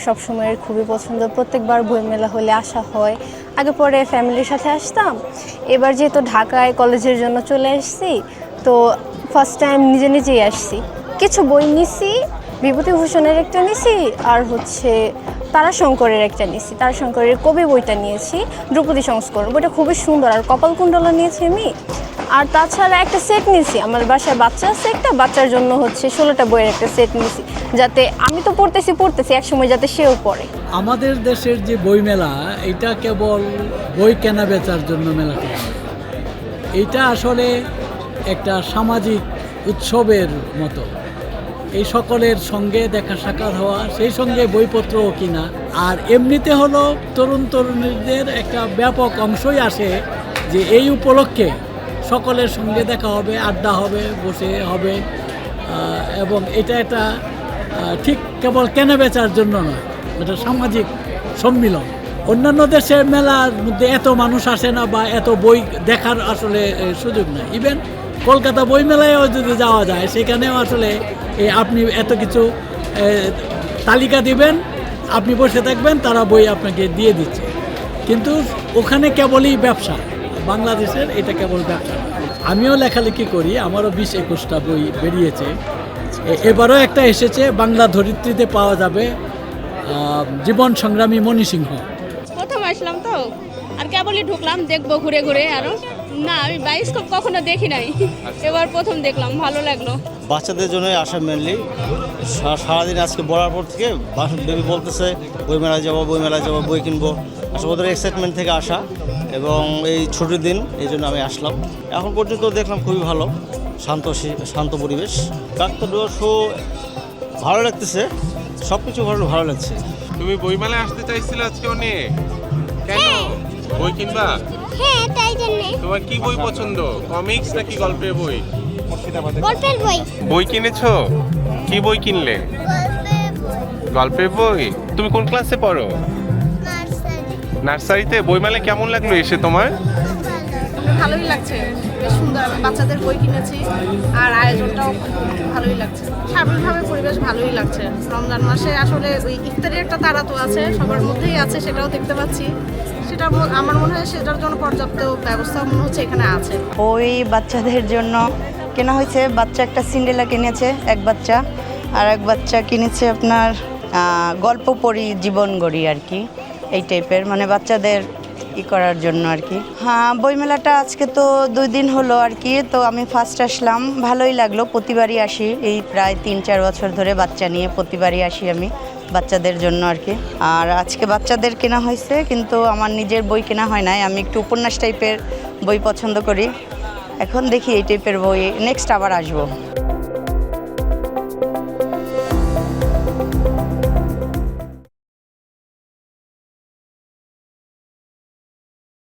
সবসময়ের খুবই পছন্দ। প্রত্যেকবার বইমেলা হলে আসা হয়। আগে পরে ফ্যামিলির সাথে আসতাম, এবার যেহেতু ঢাকায় কলেজের জন্য চলে আসছি, তো ফার্স্ট টাইম নিজে নিজেই আসছি। কিছু বই নিছি, বিভূতিভূষণের একটা নিছি, আর হচ্ছে তারাশঙ্করের একটা নিয়েছি। তারাশঙ্করের কবি বইটা নিয়েছি, দ্রৌপদী সংস্করণ। বইটা খুবই সুন্দর। আর কপালকুণ্ডলা নিয়েছি আমি। আর তাছাড়া একটা সেট নিয়েছি, আমার বাসায় বাচ্চা আছে একটা, বাচ্চার জন্য হচ্ছে 16টা বইয়ের একটা সেট নিয়েছি, যাতে আমি তো পড়তেছি একসময় যাতে সেও পড়ে। আমাদের দেশের যে বই মেলা, এটা কেবল বই কেনা বেচার জন্য মেলা করা হয়। এইটা আসলে একটা সামাজিক উৎসবের মতো। এই সকলের সঙ্গে দেখা সাক্ষাৎ হওয়া, সেই সঙ্গে বইপত্রও কিনা। আর এমনিতে হলো তরুণ তরুণীদের একটা ব্যাপক অংশই আসে যে এই উপলক্ষে সকলের সঙ্গে দেখা হবে, আড্ডা হবে, বসে হবে। এবং এটা একটা ঠিক কেবল কেনা বেচার জন্য নয়, এটা সামাজিক সম্মিলন। অন্যান্য দেশের মেলার মধ্যে এত মানুষ আসে না বা এত বই দেখার আসলে সুযোগ নেই। ইভেন কলকাতা বই মেলায়ও যদি যাওয়া যায়, সেখানেও আসলে আপনি এত কিছু তালিকা দিবেন, আপনি বসে থাকবেন, তারা বই আপনাকে দিয়ে দিচ্ছে। কিন্তু ওখানে কেবলই ব্যবসা। বাংলাদেশের এটা কেবল ব্যবসা। আমিও লেখালেখি করি, আমারও 20-21টা বই বেরিয়েছে। এবারও একটা এসেছে, বাংলা ধরিত্রীতে পাওয়া যাবে, জীবন সংগ্রামী মণি সিংহ। প্রথম আসলাম তো, আর কেবলই ঢুকলাম, দেখবো ঘুরে ঘুরে। আরো না, আমি বায়োস্কোপ কখনো দেখি নাই, এবার প্রথম দেখলাম, ভালো লাগলো। বাচ্চাদের জন্যই আসা মেনলি। সারাদিন আজকে বলার পর থেকে বেবি বলতেছে বই মেলায় যাবো, বই কিনবো। আসলে ওদের এক্সাইটমেন্ট থেকে আসা, এবং এই ছুটির দিন, এই জন্য আমি আসলাম। এখন পর্যন্ত দেখলাম খুবই ভালো, শান্ত পরিবেশ। কাকতাড়ুয়া শো ভালো লাগতেছে, সব কিছু ভালো লাগছে। তুমি বইমেলায় আসতে চাইছিলে আজকে অনেক, কেন? বই কিনবা? হ্যাঁ, তাই জন্য। তোমার কি বই পছন্দ, কমিক্স নাকি গল্পের বই? গল্পের বই। বই কিনেছো? কি বই কিনলে? গল্পের বই। তুমি কোন ক্লাসে পড়ো? নার্সারিতে। বইমেলায় কেমন লাগলো এসে তোমার? ভালোই লাগছে, বেশ সুন্দর। আমি বাচ্চাদের বই কিনেছি, আর আয়োজনটাও ভালোই লাগছে। সার্বিকভাবে পরিবেশ ভালোই লাগছে। রমজান মাসে আসলে ওই ইফতারের একটা তাড়া তো আছে, সবার মধ্যেই আছে, সেটাও দেখতে পাচ্ছি। সেটা আমার মনে হয় সেটার জন্য পর্যাপ্ত ব্যবস্থা মনে হচ্ছে এখানে আছে। ওই বাচ্চাদের জন্য কেনা হয়েছে। বাচ্চা একটা সিন্ডেলা কিনেছে এক বাচ্চা, আর এক বাচ্চা কিনেছে আপনার গল্প পড়ি জীবন গড়ি আর কি, এই টাইপের, মানে বাচ্চাদের করার জন্য আর কি। হ্যাঁ, বইমেলাটা আজকে তো 2 দিন হলো আর কি। তো আমি ফার্স্ট আসলাম, ভালোই লাগলো। প্রতিবারই আসি, এই প্রায় 3-4 বছর ধরে বাচ্চা নিয়ে প্রতিবারই আসি আমি বাচ্চাদের জন্য আর কি। আর আজকে বাচ্চাদের কেনা হয়েছে, কিন্তু আমার নিজের বই কেনা হয় নাই। আমি একটু উপন্যাস টাইপের বই পছন্দ করি। এখন দেখি এই টাইপের বই, নেক্সট আবার আসবো।